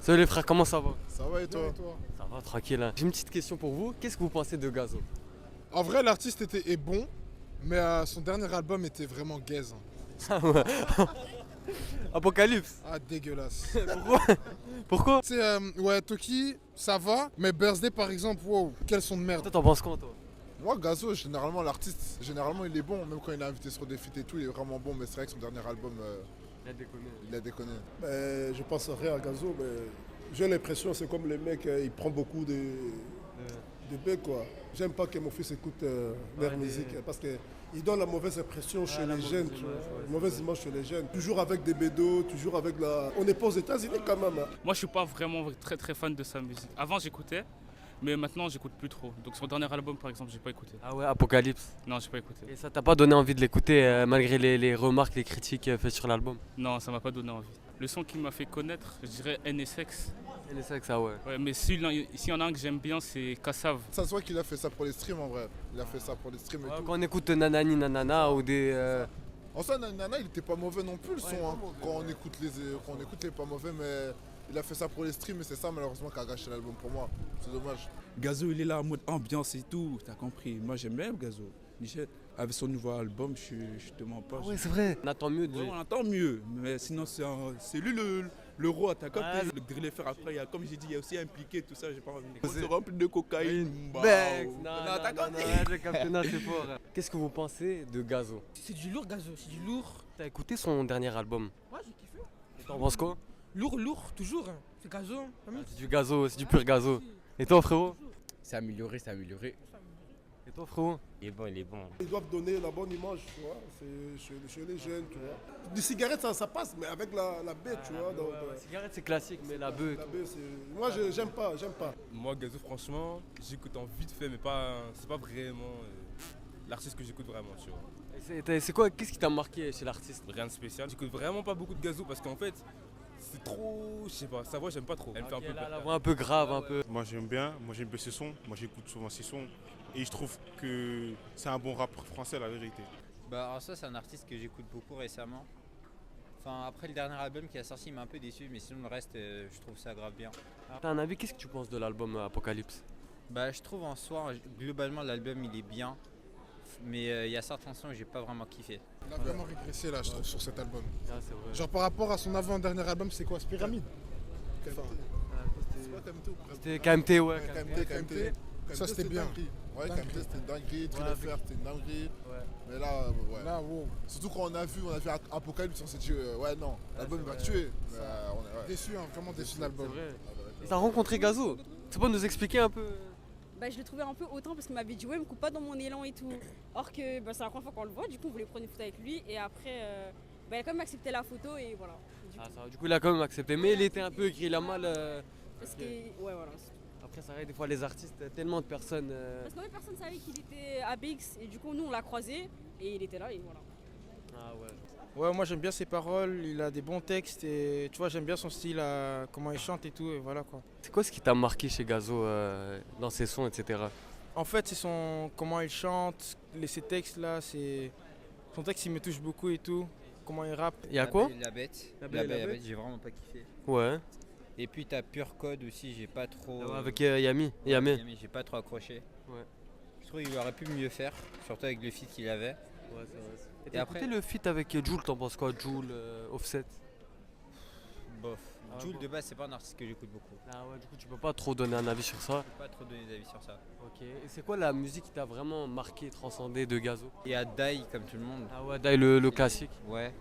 Salut les frères, comment ça va? Ça va et toi? Ça va, tranquille. Hein. J'ai une petite question pour vous. Qu'est-ce que vous pensez de Gazo? En vrai, l'artiste est bon, mais son dernier album était vraiment gaze. Ah ouais. Apocalypse. Ah, dégueulasse. Pourquoi? Pourquoi? Tu sais, ouais, Toki, ça va, mais Birthday par exemple, wow, quel son de Toi, merde. t'en penses quoi, toi? Moi, Gazo, généralement, l'artiste, généralement, il est bon, même quand il est invité sur des feats et tout, il est vraiment bon, mais c'est vrai que son dernier album, Il a déconné. il a déconné. Je pense rien à Gazo, mais j'ai l'impression c'est comme le mec, il prend beaucoup de bec quoi. J'aime pas que mon fils écoute leur musique parce qu'il donne la mauvaise impression chez les jeunes, tu vois. Mauvaise image chez les jeunes. Toujours avec des bédos, toujours avec la. On n'est pas aux États-Unis quand même. Hein. Moi, je suis pas vraiment très fan de sa musique. Avant, j'écoutais, mais maintenant, j'écoute plus trop. Donc, son dernier album, par exemple, j'ai pas écouté. Ah ouais, Apocalypse. Non, j'ai pas écouté. Et ça t'a pas donné envie de l'écouter malgré les remarques, les critiques faites sur l'album? Non, ça m'a pas donné envie. Le son qui m'a fait connaître, je dirais NSX. Et c'est que ça, ouais. Ouais, mais s'il y en a un que j'aime bien, c'est Kassav. Ça se voit qu'il a fait ça pour les streams en vrai. Il a fait ça pour les streams et Ouais, tout. quand on écoute Nanani Nanana ou des. En soi, Nana, il était pas mauvais non plus le son. Hein. mauvais, Quand on écoute, il est pas mauvais, mais il a fait ça pour les streams et c'est ça malheureusement qui a gâché l'album pour moi. C'est dommage. Gazo, il est là en mode ambiance et tout, t'as compris. Moi, j'aime bien Gazo. Michel, avec son nouveau album, je te mens pas. Ah ouais, c'est vrai. On attend mieux de lui. Ouais, on entend mieux, mais sinon, c'est lui le roi, t'as compris. Ah, Le drill faire après, comme j'ai dit, il y a aussi impliqué tout ça, j'ai pas envie. On se remplit de cocaïne. Bex, Waouh. non, t'as non, compris. non, j'ai capté, non, c'est fort. Qu'est-ce que vous pensez de Gazo? C'est du lourd, Gazo, c'est du lourd. T'as écouté son dernier album? Ouais, j'ai kiffé. Et t'en penses quoi? Lourd, toujours. Hein. C'est Gazo. Hein. C'est du gazo, c'est du pur gazo. Et toi frérot? C'est amélioré, c'est amélioré. Et toi frérot? Il est bon, il est bon. Ils doivent donner la bonne image, tu vois. C'est chez les jeunes, tu vois. Des cigarettes, ça passe, mais avec la bête, tu vois. Donc, La cigarette c'est classique, mais la bœuf. la bête, moi, j'aime pas. Moi, Gazo, franchement, j'écoute en vite fait, mais c'est pas vraiment l'artiste que j'écoute vraiment, tu vois. C'est quoi, qu'est-ce qui t'a marqué chez l'artiste? Rien de spécial. J'écoute vraiment pas beaucoup de Gazo parce qu'en fait, c'est trop. Je sais pas, sa voix, j'aime pas trop. Elle me fait un peu La peur. voix un peu grave, un peu. Moi j'aime bien ses sons, moi j'écoute souvent ses sons et je trouve que c'est un bon rappeur français la vérité. Bah, alors ça, c'est un artiste que j'écoute beaucoup récemment. Enfin, après le dernier album qui a sorti, il m'a un peu déçu, mais sinon le reste, je trouve ça grave bien. T'as un avis, qu'est-ce que tu penses de l'album Apocalypse? Bah, je trouve en soi, globalement, l'album il est bien, mais il y a certains sons que j'ai pas vraiment kiffé. Il a vraiment régressé là, je trouve, sur cet album. Ah, c'est vrai. Genre par rapport à son avant-dernier album, c'est quoi? C'est Pyramide? Enfin, c'est pas KMT ou C'était KMT, ouais. KMT. Ça c'était bien. Ouais, KMT c'était une dinguerie, Trill FR c'était une dinguerie. Ouais. Mais là, ouais. Là, wow. Surtout quand on a vu Apocalypse, on s'est dit, ouais, non, l'album il va tuer. Mais, on est déçu, hein, vraiment déçu de l'album. C'est vrai. Et t'as rencontré Gazo? Tu peux nous expliquer un peu? Bah, je le trouvais un peu hautain parce qu'il m'avait dit ouais me coupe pas dans mon élan et tout. Or que c'est la première fois qu'on le voit, du coup on voulait prendre une photo avec lui et après il a quand même accepté la photo et voilà. Du coup il a quand même accepté, mais il était un peu écrit la mal. Parce que ouais voilà. Après ça arrive des fois les artistes, tellement de personnes. Parce que personne savait qu'il était à BX et du coup nous on l'a croisé et il était là et voilà. Ah ouais. Ouais, moi j'aime bien ses paroles, il a des bons textes et tu vois, j'aime bien son style, comment il chante et tout, et voilà quoi. C'est quoi ce qui t'a marqué chez Gazo dans ses sons, etc. En fait, c'est comment il chante, ses textes là, son texte il me touche beaucoup et tout, comment il rappe. Il y a quoi? La bête. La Bête. J'ai vraiment pas kiffé. Ouais. Et puis t'as Pure Code aussi, j'ai pas trop. Avec Yami. Yamé. J'ai pas trop accroché. Ouais. Je trouve qu'il aurait pu mieux faire, surtout avec le feat qu'il avait. Ouais, c'est vrai. Et Et après- après le feat avec Jul, t'en penses quoi? Jul, Offset? Bof. Ah, Jul bon. de base, c'est pas un artiste que j'écoute beaucoup. Ah ouais, du coup tu peux pas trop donner un avis sur ça. Je peux pas trop donner d'avis sur ça. Ok. Et c'est quoi la musique qui t'a vraiment marqué, transcendé de Gazo? Il y a Dai comme tout le monde. Ah ouais, Dai le classique. Ouais.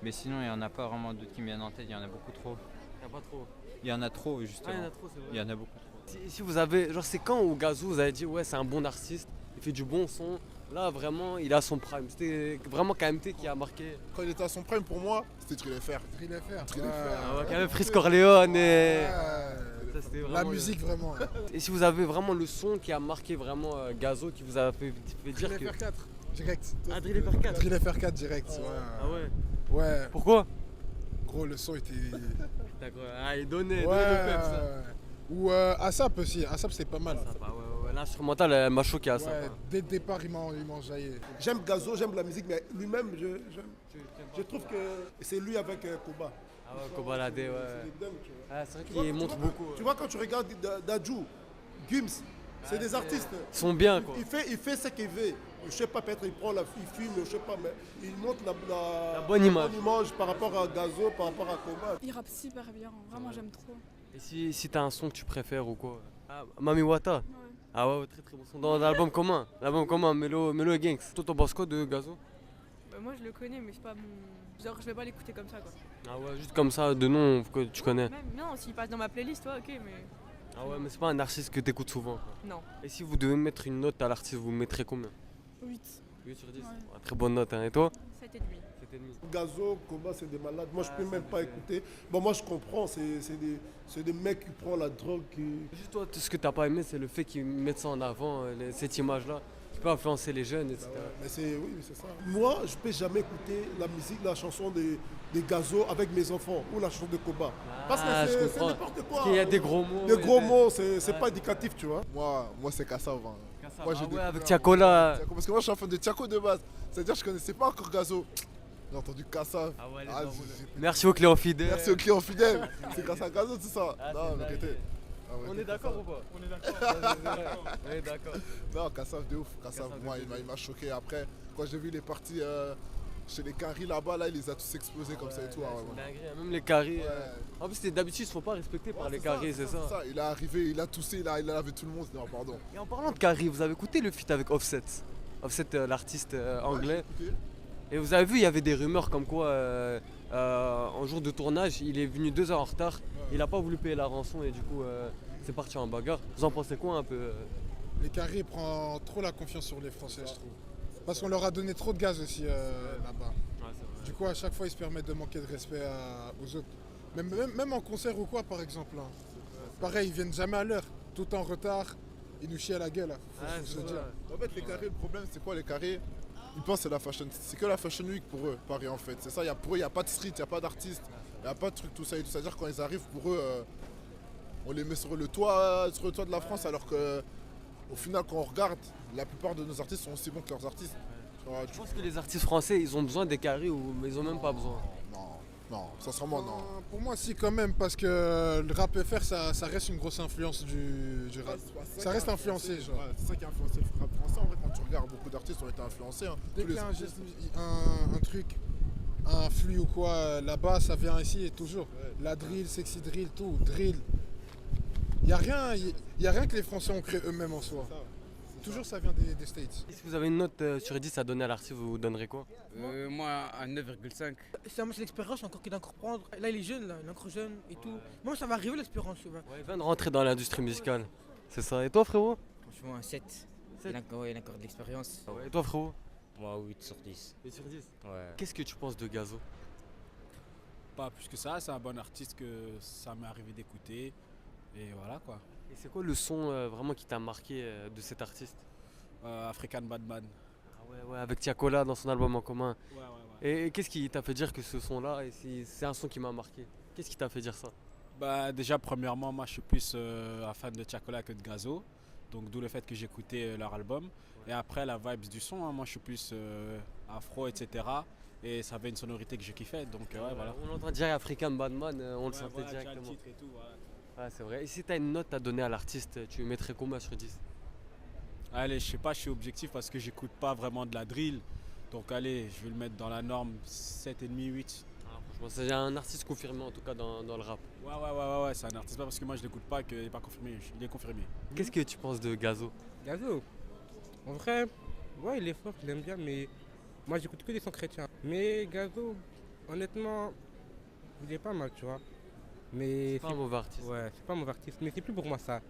Mais sinon, il y en a pas vraiment d'autres qui me viennent en tête, il y en a beaucoup trop. Y a pas trop. Il y en a trop Ah, justement. il y en a trop, c'est vrai. Il y en a beaucoup trop. Si vous avez, genre c'est quand où Gazo vous avez dit ouais c'est un bon artiste, il fait du bon son, là vraiment il a son prime, c'était vraiment KMT qui a marqué. Quand il était à son prime pour moi, c'était Trill FR. Trill FR. Ah ouais, quand même Frisk Corleone et... Ça, c'était La vraiment, musique vraiment. Et si vous avez vraiment le son qui a marqué vraiment Gazo, qui vous a fait dire Drill que... FR4, direct. Ah, Drill FR4. Drill FR4 direct, ouais. Ah ouais. Ouais, Pourquoi? gros, le son était. D'accord, ah il donnait Ouais. le pep ça. Ou ASAP aussi, ASAP c'est pas mal. Ah ouais, l'instrumental elle m'a choqué à ça. Ouais, dès le départ il m'a enjaillé. J'aime Gazo, j'aime la musique, mais lui-même, je trouve que c'est lui avec Koba. Ah ouais, Kobalade, ouais. C'est des dingues, tu vois. Ah, c'est vrai Tu vois, qu'il montre beaucoup. Tu vois, quand tu regardes Dadju, Gims, c'est des artistes. Ils sont bien, quoi. Il fait ce qu'il veut. Je sais pas, peut-être il prend il filme, je sais pas, mais il montre La bonne image. par rapport à Gazo, par rapport à Koba. Il rappe super bien, vraiment j'aime trop. Et si t'as un son que tu préfères ou quoi? Ah, Mami Wata. Ouais. Ah ouais, très très bon son. Dans l'album commun. L'album commun, Melo et Gangs. Toi, t'en penses quoi de Gazo? Bah, moi je le connais, mais c'est pas mon. Genre, je vais pas l'écouter comme ça quoi. Ah ouais, juste comme ça, de nom que tu connais. Même, non, s'il passe dans ma playlist, ouais, ok, mais. Ah ouais, mais c'est pas un artiste que t'écoutes souvent, quoi. Non. Et si vous devez mettre une note à l'artiste, vous mettrez combien? 8. 8 sur 10. Ouais. Ah, très bonne note, hein. Et toi? 7,5. 7,5. Gazo, Koba, c'est des malades. Moi, je peux même pas écouter. Bon, moi, je comprends. C'est des mecs qui prennent la drogue. Juste toi, ce que t'as pas aimé, c'est le fait qu'ils mettent ça en avant, cette image-là, qui peut influencer les jeunes, etc. Mais oui, c'est ça. Moi, je peux jamais écouter la musique, la chanson des Gazo avec mes enfants ou la chanson de Koba. Parce que c'est n'importe quoi. Parce qu'il y a des gros mots. Des gros mots, c'est pas éducatif, tu vois. Moi c'est Kassav. Hein. Moi, j'ai découvert avec Tiakola. Parce que moi je suis un fan de Tiako de base. C'est-à-dire que je connaissais pas encore Gazo. J'ai entendu Kassav. Ah ouais, merci aux clients fidèles. Merci aux clients fidèles. C'est grâce à Gazo tout ça. Non, mais arrêtez. On est d'accord ou pas? On est d'accord. On est d'accord. Non, Kassav de ouf. Kassav, moi il m'a choqué. Après, quand j'ai vu les parties chez les Caris là-bas, là, il les a tous explosés comme ça et tout. C'est dingue, même les Caris. En plus, d'habitude, ils se font pas respecter par les Caris, c'est ça. Il est arrivé, il a toussé, il a lavé tout le monde. Non, pardon. Et en parlant de Caris, vous avez écouté le feat avec Offset? Offset, l'artiste anglais. Et vous avez vu, il y avait des rumeurs comme quoi, en jour de tournage, il est venu 2 heures en retard. Il a pas voulu payer la rançon et du coup, c'est parti en bagarre. Vous en pensez quoi un peu? Les Caris prennent trop la confiance sur les Français, je trouve. Parce qu'on leur a donné trop de gaz aussi là-bas. Du coup, à chaque fois, ils se permettent de manquer de respect aux autres. Même en concert ou quoi, par exemple. Hein. Pareil, ils viennent jamais à l'heure, tout en retard. Ils nous chient à la gueule. Faut se dire. En fait, les Caris, le problème, c'est quoi les Caris? Ils pensent que c'est la fashion. C'est que la fashion week pour eux, Paris en fait. C'est ça, pour eux, il n'y a pas de street, il n'y a pas d'artiste, il n'y a pas de truc, tout ça et tout. C'est-à-dire quand ils arrivent, pour eux, on les met sur le toit de la France, alors que au final, quand on regarde, la plupart de nos artistes sont aussi bons que leurs artistes. Tu penses que les artistes français, ils ont besoin des Caris ou ils ont même pas besoin? Non, sincèrement non. Pour moi, si quand même, parce que le rap FR, ça reste une grosse influence du rap. Ça reste influencé, genre. Ouais, c'est ça qui a influencé le rap français. En vrai, quand tu regardes, beaucoup d'artistes ont été influencés. Hein. Dès qu'il y a un truc, un flux ou quoi, là-bas, ça vient ici et toujours. Ouais. La drill, sexy drill, tout, drill. Il n'y a rien que les Français ont créé eux-mêmes en soi. Toujours ça vient des States. Si vous avez une note sur 10 à donner à l'artiste, vous donnerez quoi? Moi, un 9,5. C'est l'expérience encore qu'il a encore prendre. Là, il est jeune, là, il est encore jeune et tout. Moi, ça va arriver l'expérience. Ouais, il vient de rentrer dans l'industrie musicale. C'est ça. Et toi, frérot? Franchement, un 7. Il a encore de l'expérience. Et toi, frérot? Moi, 8 sur 10. 8 sur 10? Ouais. Qu'est-ce que tu penses de Gazo? Pas plus que ça, c'est un bon artiste que ça m'est arrivé d'écouter. Et voilà quoi. Et c'est quoi le son vraiment qui t'a marqué de cet artiste? African Badman. Ah ouais, avec Tiakola dans son album en commun. Ouais. Et qu'est-ce qui t'a fait dire que ce son-là, c'est un son qui m'a marqué? Qu'est-ce qui t'a fait dire ça? Bah déjà premièrement, moi je suis plus un fan de Tiakola que de Gazo. Donc d'où le fait que j'écoutais leur album. Ouais. Et après la vibes du son, hein, moi je suis plus afro, etc. Et ça avait une sonorité que je kiffais. Donc voilà. On entend dire African Badman, on le sentait directement. Le titre et tout, voilà. Ouais, c'est vrai. Et si tu as une note à donner à l'artiste, tu mettrais combien sur 10? Allez, je sais pas, je suis objectif parce que j'écoute pas vraiment de la drill. Donc allez, je vais le mettre dans la norme 7,5, 8. Franchement, c'est un artiste confirmé en tout cas dans le rap. Ouais, c'est un artiste, pas parce que moi je l'écoute pas qu'il n'est pas confirmé, il est confirmé. Qu'est-ce que tu penses de Gazo? Gazo, en vrai, ouais, il est fort, je l'aime bien, mais moi j'écoute que des sons chrétiens. Mais Gazo, honnêtement, il est pas mal, tu vois. Mais c'est pas un mauvais artiste. Ouais, c'est pas un mauvais artiste, mais c'est plus pour moi ça.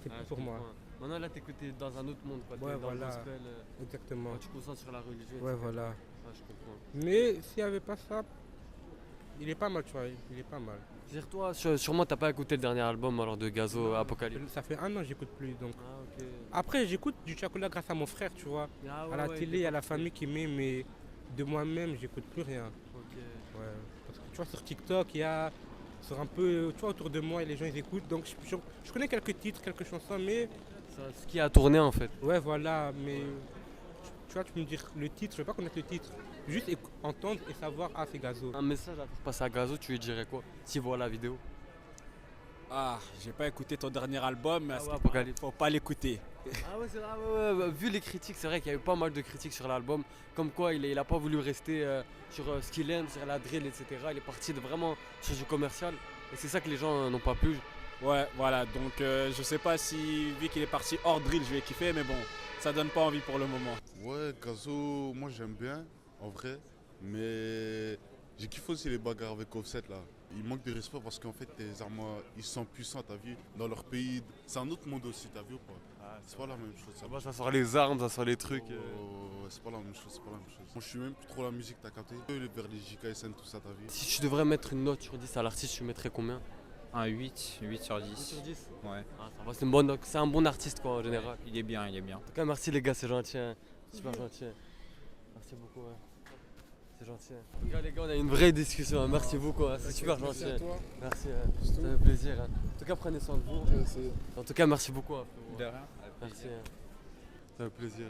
C'est plus pour moi. Maintenant là t'es dans un autre monde quoi. Ouais, dans voilà. le gospel, exactement. Tu te concentres sur la religion. Ouais, voilà. Ouais, je comprends. Mais s'il n'y avait pas ça, il est pas mal, tu vois, il est pas mal. C'est-à-dire toi, sûrement t'as pas écouté le dernier album alors de Gazo, Apocalypse? Ça fait 1 an que j'écoute plus donc. Okay. Après j'écoute du Tiakola grâce à mon frère, tu vois. À la télé, à la famille qui met, mais de moi-même j'écoute plus rien. Ouais. Parce que tu vois sur TikTok, il y a sur un peu, tu vois, autour de moi et les gens ils écoutent. Donc je connais quelques titres, quelques chansons, mais. C'est ce qui a tourné en fait. Ouais voilà, mais tu vois, tu peux me dire le titre, je vais pas connaître le titre. juste entendre et savoir, ah, c'est Gazo. Un message à faire passer à Gazo, tu lui dirais quoi s'il voit la vidéo? Ah, j'ai pas écouté ton dernier album, mais faut pas l'écouter. Ah ouais, c'est vrai, ouais. Vu les critiques, c'est vrai qu'il y a eu pas mal de critiques sur l'album. Comme quoi, il a pas voulu rester sur ce qu'il aime, sur la drill, etc. Il est parti vraiment sur du commercial. Et c'est ça que les gens n'ont pas plu. Ouais, voilà, donc je sais pas si, vu qu'il est parti hors drill, je vais kiffer, mais bon, ça donne pas envie pour le moment. Ouais, Gazo, moi j'aime bien, en vrai, mais j'ai kiffé aussi les bagarres avec Offset là. Il manque de respect parce qu'en fait, les Armois, ils sont puissants, t'as vu, dans leur pays. C'est un autre monde aussi, t'as vu ou pas? C'est pas la même chose. Ça sort les armes, ça sort les trucs. C'est pas la même chose, Moi je suis même plus trop la musique, t'as capté? Vers les JKSN, tout ça, t'as vu? Si tu devrais mettre une note sur 10 à l'artiste, tu mettrais combien? Un 8 sur 10. 8 sur 10? Ouais. Ah, ça va, c'est un bon artiste quoi en général. Il est bien. En tout cas, merci les gars, c'est gentil. Hein. Super gentil. Merci beaucoup. Ouais. C'est gentil. En tout cas, les gars, on a eu une vraie discussion. Hein. Merci beaucoup. Hein. C'est super gentil. Merci. Ça fait plaisir. Hein. En tout cas, prenez soin de vous. En tout cas, merci beaucoup. Hein, de rien. Merci. Ça fait plaisir.